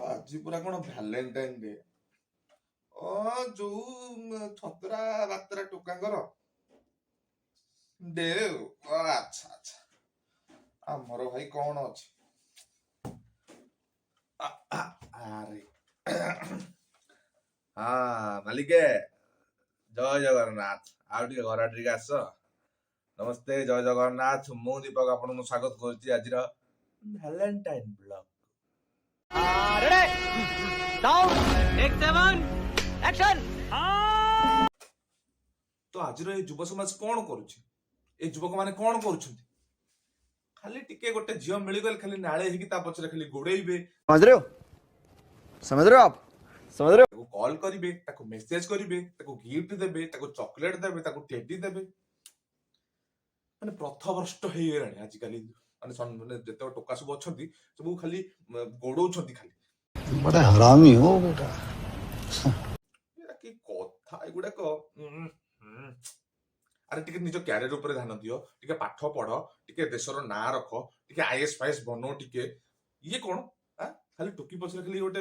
ଆଜି ପୁରା କଣ ଭ୍ୟାଲେଣ୍ଟାଇନ ଡେ। ଯୋଉ ଛତରା ବାତରା ଟୋକାଙ୍କର ଡେ। ଆଚ୍ଛା ଆଚ୍ଛା, ଆମର ଭାଇ କଣ ଅଛି? ଆରେ ହଁ ମାଲିକେ, ଜୟ ଜଗନ୍ନାଥ। ଆଉ ଟିକେ ଘର ଟିକେ ଆସ। ନମସ୍ତେ, ଜୟ ଜଗନ୍ନାଥ। ମୁଁ ଦୀପକ ଆପଣଙ୍କୁ ସ୍ୱାଗତ କରୁଛି ଆଜିର ଭ୍ୟାଲେଣ୍ଟାଇନ ବ୍ଲଗ। ତ ଆଜିର ଏଇ ଯୁବ ସମାଜ କଣ କରୁଛି? ଏଇ ଯୁବକ ମାନେ କଣ କରୁଛନ୍ତି? ଖାଲି ଟିକେ ଗୋଟେ ଝିଅ ମିଳିଗଲେ ଖାଲି ନାଳେ ହେଇକି ତା ପଛରେ ଖାଲି ଗୋଡେଇବେ। समझ रहे हो आप समझ रहे हो। ତାକୁ କଲ୍ କରିବେ, ତାକୁ ମେସେଜ କରିବେ, ତାକୁ ଗିଫ୍ଟ ଦେବେ, ତାକୁ ଚକୋଲେଟ ଦେବେ, ତାକୁ ଟେଡି ଦେବେ। ମାନେ ପଥଭ୍ରଷ୍ଟ ହେଇଗଲାଣି ଆଜିକାଲି। ମାନେ ଯେତେବେଳେ ଟୋକା ସବୁ ଅଛନ୍ତି ସବୁ ଖାଲି ଗୋଡଉଛନ୍ତି ଖାଲି। बड़ा हरामी हो बेटा। କି କଥା ଏଗୁଡାକ। ଆରେ ଟିକେ ନିଜ କ୍ୟାରିୟର ଉପରେ ଧ୍ୟାନ ଦିଅ, ଟିକେ ପାଠ ପଢ, ଟିକେ ଦେଶର ନାଁ ରଖ, ଟିକେ ଆଇଏସ୍ ଫାଇଏସ୍ ବନ। ଟିକେ ଇଏ କଣ ଖାଲି ଟୋକି ପଛରେ ଖାଲି ଗୋଟେ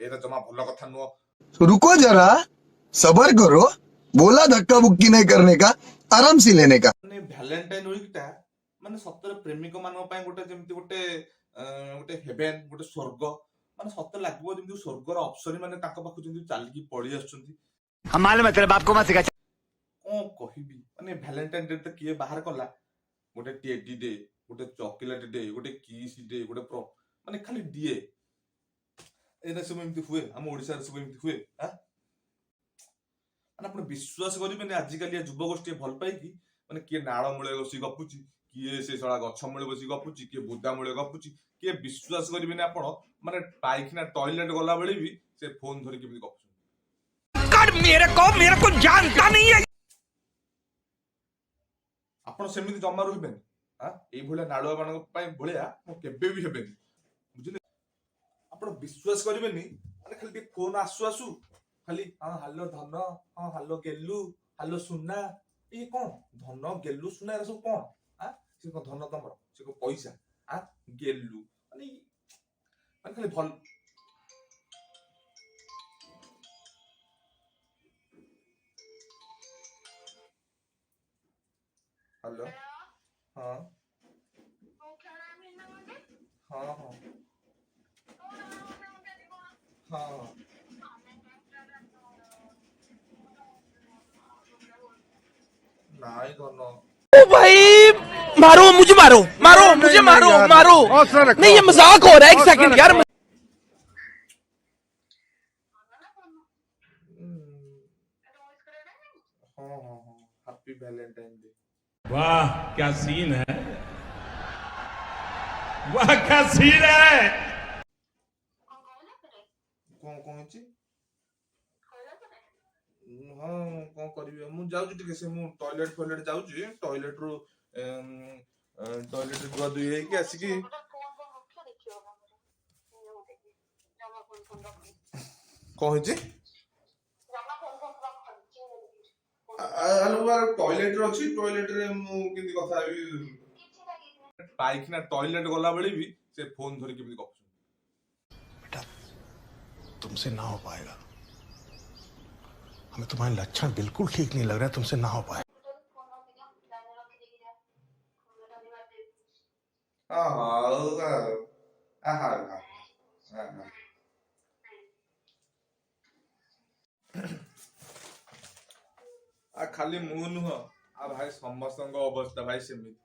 ଏଇଟା ଜମା ଭଲ କଥା ନୁହଁ। रुको जरा सबर करो, बोला धक्का बुक्की नहीं करने का, आराम से लेने का। ମାନେ ଭ୍ୟାଲେଣ୍ଟାଇନ ୱିକ୍ ଟା ମାନେ ସତରେ ପ୍ରେମିକ ମାନଙ୍କ ପାଇଁ ଗୋଟେ ଯେମିତି ଗୋଟେ ଗୋଟେ ହେଭେନ, ଗୋଟେ ସ୍ୱର୍ଗ। ମାନେ ସତରେ ଲାଗିବ ଯେମିତି ସ୍ୱର୍ଗର ଅପ୍ସରୀ ମାନେ ତାଙ୍କ ପାଖକୁ ଯେମିତି ଚାଲିକି ପଳେଇ ଆସୁଛନ୍ତି। କଣ କହିବି, ମାନେ ଭ୍ୟାଲେଣ୍ଟାଇନ ଡେ ତ କିଏ ବାହାର କଲା? ଗୋଟେ ଟେଡି ଡେ, ଗୋଟେ ଚକୋଲେଟ ଡେ, ଗୋଟେ କିସ୍ ଡେ, ଗୋଟେ ମାନେ ଖାଲି ଡିଏ। ଏଇଟା ସବୁ ଏମିତି ହୁଏ? ଆମ ଓଡିଶାରେ ସବୁ ଏମିତି ହୁଏ? ମାନେ ଆପଣ ବିଶ୍ୱାସ କରିବେନି, ଆଜିକାଲି ଯୁବଗୋଷ୍ଠୀ ଭଲ ପାଇକି ମାନେ କିଏ ନାଳ ମୂଳେ ବସି ଗପୁଛି, କିଏ ସେ ଶଳା ଗଛ ମୂଳେ ବସି ଗପୁଛି, କିଏ ବୁଦା ମୂଳେ ଗପୁଛି। କିଏ ବିଶ୍ୱାସ କରିବେନି ଆପଣ, ମାନେ ପାଇଖିନା ଟଏଲେଟ ଗଲା ବେଳେ ବି ସେ ଫୋନ ଧରି କେମିତି ଗପୁଛନ୍ତି। ଆପଣ ସେମିତି ଜମାରୁ ହେବେନି। ଏଇଭଳିଆ ନାଳୁଆ ମାନଙ୍କ ପାଇଁ ଭଳିଆ ମୁଁ କେବେ ବି ହେବେନି, ବୁଝିଲେ? ଆପଣ ବିଶ୍ୱାସ କରିବେନି, ମାନେ ଖାଲି ଟିକେ ଫୋନ ଆସୁ ଆସୁ ଖାଲି ହାଲୋ ଧନ, ହାଲୋ ଗେଲୁ, ହାଲୋ ସୁନା। ଇଏ କଣ ଧନ ଗେଲୁ ସୁନା ଏରା ସବୁ କଣ? ସେ କଣ ଧନ ତମର? ସେ କଣ ପଇସା? ଗେଲୁ ମାନେ ଖାଲି ଭଲ। ହାଲୋ, ହଁ ହଁ ହଁ ହଁ। ନାଇଁ ଧନ। ओ भाई, मारो मुझे, मारो मारो मुझे, मारो मारो। नहीं ये मजाक हो रहा है, एक सेकंड यार। हाँ हाँ हाँ, हैप्पी वैलेंटाइन डे। वाह क्या सीन है, वाह क्या सीन है। कौन कौन ଅଛି? ହଁ କଣ କରିବି, ମୁଁ ଯାଉଛି ଟିକେ, ସେ ମୁଁ ଟଏଲେଟ ଯାଉଛି, ଟଏଲେଟ ରୁ ଟଏଲେଟ ଧୁଆ ଧୁଇ ହେଇକି ଆସିକି କଣ ହେଇଛି? ଟଏଲେଟ ରେ ଅଛି, ଟଏଲେଟ ରେ ମୁଁ କେମିତି କଥା ହେବି? ପାଇଖିନା ଟଏଲେଟ ଗଲା ବେଳେ ବି ସେ ଫୋନ ଧରି କେମିତି ଗପୁଛନ୍ତି। बेटा तुमसे ना हो पाएगा, हमें तुम्हारे लक्षण बिल्कुल ठीक नहीं लग रहा है, तुमसे ना हो पाएगा। ଖାଲି ମୁଁ ନୁହଁ, ଭାଇ ସମସ୍ତଙ୍କ ଅବସ୍ଥା ଭାଇ ସେମିତି।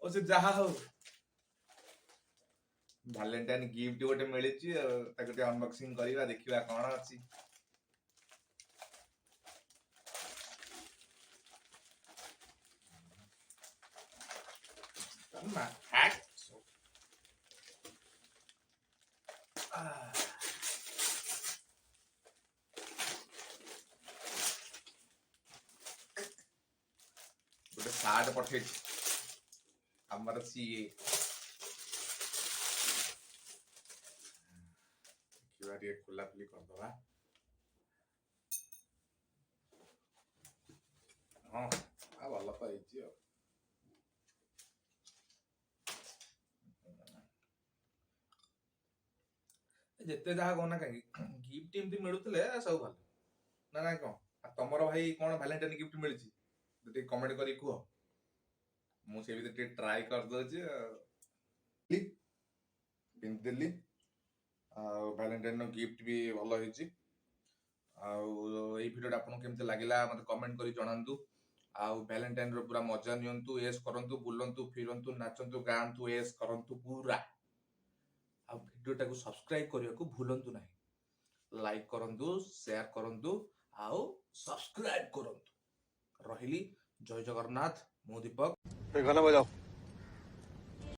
ଓ ସେ ଯାହା ହଉ, ଭ୍ୟାଲେଣ୍ଟାଇନ ଗିଫ୍ଟ ଗୋଟେ ମିଳିଛି, ଆଉ ତାକୁ ଟିକେ ଅନବକ୍ସିଂ କରିବା, ଦେଖିବା କଣ ଅଛି। ଗୋଟେ ସାର୍ଟ ପଠେଇଛି ଆମର ସିଏ। କରିବା ଟିକେ ଖୋଲାଖୋଲି କରିଦବା। ହଁ ଭଲ ତ ହେଇଛି ଆଉ। ଯେତେ ଯାହା କହନା କାହିଁକି ଗିଫ୍ଟ ଏମିତି ମିଳୁଥିଲେ ସବୁ ଭଲ ନା ନାଇଁ କଣ? ଆଉ ତମର ଭାଇ କଣ ଭାଲେଣ୍ଟାଇନ୍ ଗିଫ୍ଟ ମିଳିଛି ଟିକେ କମେଣ୍ଟ କରି କୁହ। ମୁଁ ସେ ଭିତରେ ଟିକେ ଟ୍ରାଏ କରିଦଉଛି ଆଉ। ପିନ୍ଧିଦେଲି ଆଉ ଭାଲେଣ୍ଟାଇନ୍ ଗିଫ୍ଟ ବି ଭଲ ହେଇଛି। ଆଉ ଏଇ ଭିଡ଼ିଓଟା ଆପଣଙ୍କୁ କେମିତି ଲାଗିଲା ମତେ କମେଣ୍ଟ କରି ଜଣାନ୍ତୁ। ଆଉ ଭାଲେଣ୍ଟାଇନ୍ ର ପୁରା ମଜା ନିଅନ୍ତୁ, ଏସ୍ କରନ୍ତୁ, ବୁଲନ୍ତୁ, ଫିରନ୍ତୁ, ନାଚନ୍ତୁ, ଗାଆନ୍ତୁ, ଏସ୍ କରନ୍ତୁ ପୁରା। ଆଉ ଭିଡ଼ିଓଟାକୁ ସବସ୍କ୍ରାଇବ କରିବାକୁ ଭୁଲନ୍ତୁ ନାହିଁ। ଲାଇକ୍ କରନ୍ତୁ, ସେୟାର କରନ୍ତୁ ଆଉ ସବସ୍କ୍ରାଇବ କରନ୍ତୁ। ରହିଲି, ଜୟ ଜଗନ୍ନାଥ, ମୁଁ ଦୀପକ। गाना बजाओ।